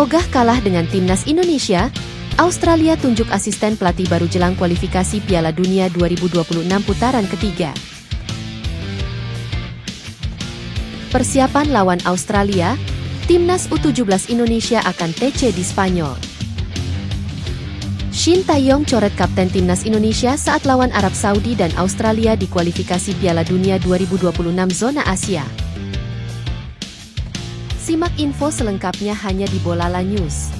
Ogah kalah dengan timnas Indonesia, Australia tunjuk asisten pelatih baru jelang kualifikasi Piala Dunia 2026 putaran ketiga. Persiapan lawan Australia, timnas U17 Indonesia akan TC di Spanyol. Shin Tae-yong coret kapten timnas Indonesia saat lawan Arab Saudi dan Australia di kualifikasi Piala Dunia 2026 zona Asia. Simak info selengkapnya hanya di Bolala News.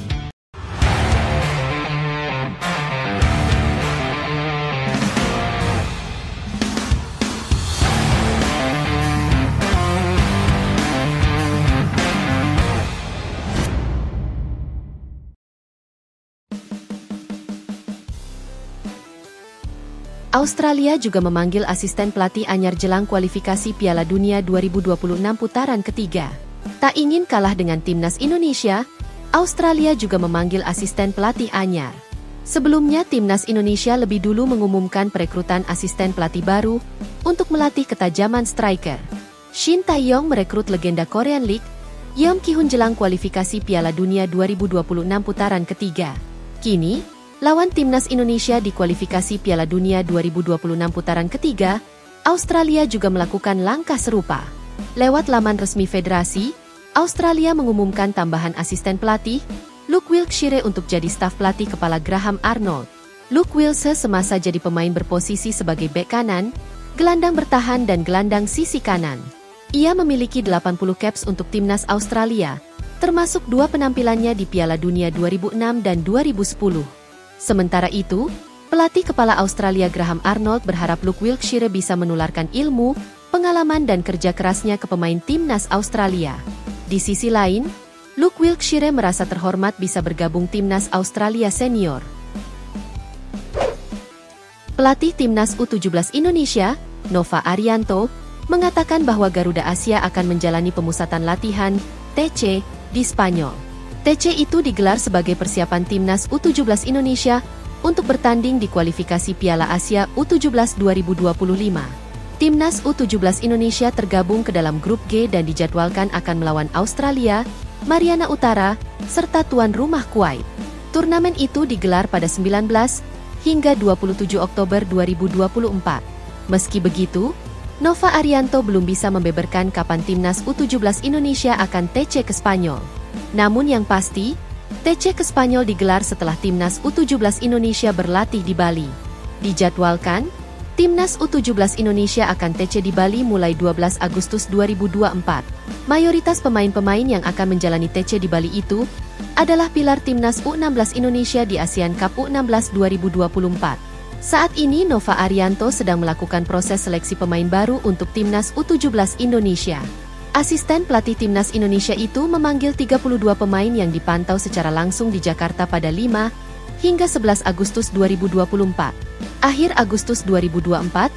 Australia juga memanggil asisten pelatih anyar jelang kualifikasi Piala Dunia 2026 putaran ketiga. Tak ingin kalah dengan timnas Indonesia, Australia juga memanggil asisten pelatih anyar. Sebelumnya, timnas Indonesia lebih dulu mengumumkan perekrutan asisten pelatih baru untuk melatih ketajaman striker. Shin Tae-yong merekrut legenda Korean League, Yeom Ki-hun jelang kualifikasi Piala Dunia 2026 putaran ketiga. Kini, lawan timnas Indonesia di kualifikasi Piala Dunia 2026 putaran ketiga, Australia juga melakukan langkah serupa. Lewat laman resmi federasi, Australia mengumumkan tambahan asisten pelatih, Luke Wilkshire untuk jadi staf pelatih kepala Graham Arnold. Luke Wilkshire semasa jadi pemain berposisi sebagai bek kanan, gelandang bertahan dan gelandang sisi kanan. Ia memiliki 80 caps untuk timnas Australia, termasuk 2 penampilannya di Piala Dunia 2006 dan 2010. Sementara itu, pelatih kepala Australia Graham Arnold berharap Luke Wilkshire bisa menularkan ilmu, pengalaman dan kerja kerasnya ke pemain timnas Australia. Di sisi lain, Luke Wilkshire merasa terhormat bisa bergabung timnas Australia senior. Pelatih timnas U17 Indonesia, Nova Arianto, mengatakan bahwa Garuda Asia akan menjalani pemusatan latihan TC di Spanyol. TC itu digelar sebagai persiapan timnas U17 Indonesia untuk bertanding di kualifikasi Piala Asia U17 2025. Timnas U17 Indonesia tergabung ke dalam grup G dan dijadwalkan akan melawan Australia, Mariana Utara, serta tuan rumah Kuwait. Turnamen itu digelar pada 19 hingga 27 Oktober 2024. Meski begitu, Nova Arianto belum bisa membeberkan kapan timnas U17 Indonesia akan TC ke Spanyol. Namun yang pasti, TC ke Spanyol digelar setelah timnas U17 Indonesia berlatih di Bali. Dijadwalkan, timnas U17 Indonesia akan TC di Bali mulai 12 Agustus 2024. Mayoritas pemain-pemain yang akan menjalani TC di Bali itu adalah pilar timnas U16 Indonesia di ASEAN Cup U16 2024. Saat ini Nova Arianto sedang melakukan proses seleksi pemain baru untuk timnas U17 Indonesia. Asisten pelatih timnas Indonesia itu memanggil 32 pemain yang dipantau secara langsung di Jakarta pada 5 hingga 11 Agustus 2024. Akhir Agustus 2024,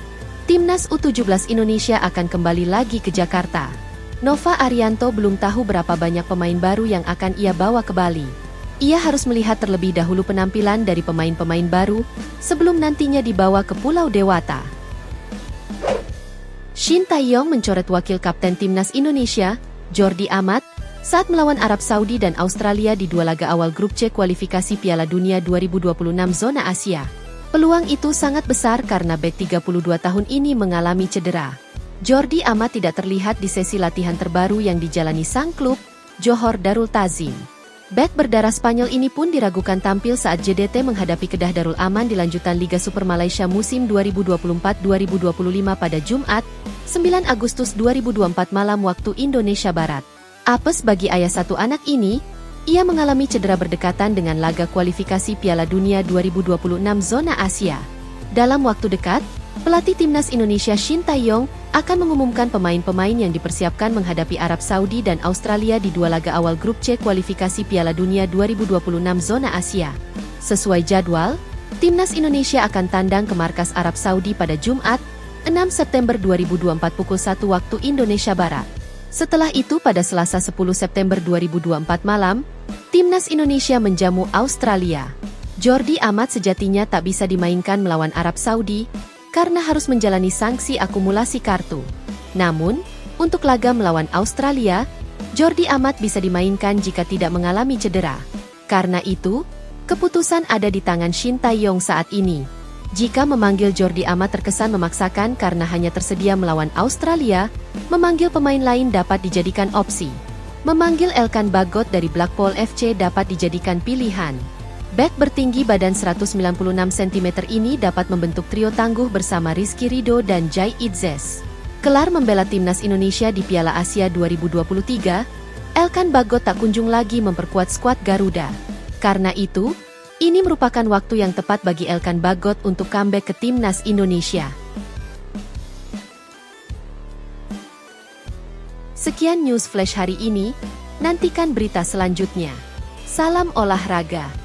timnas U17 Indonesia akan kembali lagi ke Jakarta. Nova Arianto belum tahu berapa banyak pemain baru yang akan ia bawa ke Bali. Ia harus melihat terlebih dahulu penampilan dari pemain-pemain baru sebelum nantinya dibawa ke Pulau Dewata. Shin Tae-yong mencoret wakil kapten timnas Indonesia, Jordi Amat, saat melawan Arab Saudi dan Australia di 2 laga awal grup C kualifikasi Piala Dunia 2026 zona Asia. Peluang itu sangat besar karena bek 32 tahun ini mengalami cedera. Jordi Amat tidak terlihat di sesi latihan terbaru yang dijalani sang klub, Johor Darul Ta'zim. Bek berdarah Spanyol ini pun diragukan tampil saat JDT menghadapi Kedah Darul Aman di lanjutan Liga Super Malaysia musim 2024-2025 pada Jumat, 9 Agustus 2024 malam waktu Indonesia Barat. Apes bagi ayah satu anak ini, ia mengalami cedera berdekatan dengan laga kualifikasi Piala Dunia 2026 zona Asia. Dalam waktu dekat, pelatih timnas Indonesia Shin Tae-yong akan mengumumkan pemain-pemain yang dipersiapkan menghadapi Arab Saudi dan Australia di 2 laga awal grup C kualifikasi Piala Dunia 2026 zona Asia. Sesuai jadwal, timnas Indonesia akan tandang ke markas Arab Saudi pada Jumat, 6 September 2024 pukul 1 waktu Indonesia Barat. Setelah itu pada Selasa 10 September 2024 malam, timnas Indonesia menjamu Australia. Jordi Amat sejatinya tak bisa dimainkan melawan Arab Saudi karena harus menjalani sanksi akumulasi kartu. Namun, untuk laga melawan Australia, Jordi Amat bisa dimainkan jika tidak mengalami cedera. Karena itu, keputusan ada di tangan Shin Tae-yong saat ini. Jika memanggil Jordi Amat terkesan memaksakan karena hanya tersedia melawan Australia, memanggil pemain lain dapat dijadikan opsi. Memanggil Elkan Bagot dari Blackpool FC dapat dijadikan pilihan. Bek bertinggi badan 196 cm ini dapat membentuk trio tangguh bersama Rizky Ridho dan Jai Itzes. Kelar membela timnas Indonesia di Piala Asia 2023, Elkan Bagot tak kunjung lagi memperkuat skuad Garuda. Karena itu, ini merupakan waktu yang tepat bagi Elkan Bagot untuk comeback ke timnas Indonesia. Sekian news flash hari ini, nantikan berita selanjutnya. Salam olahraga.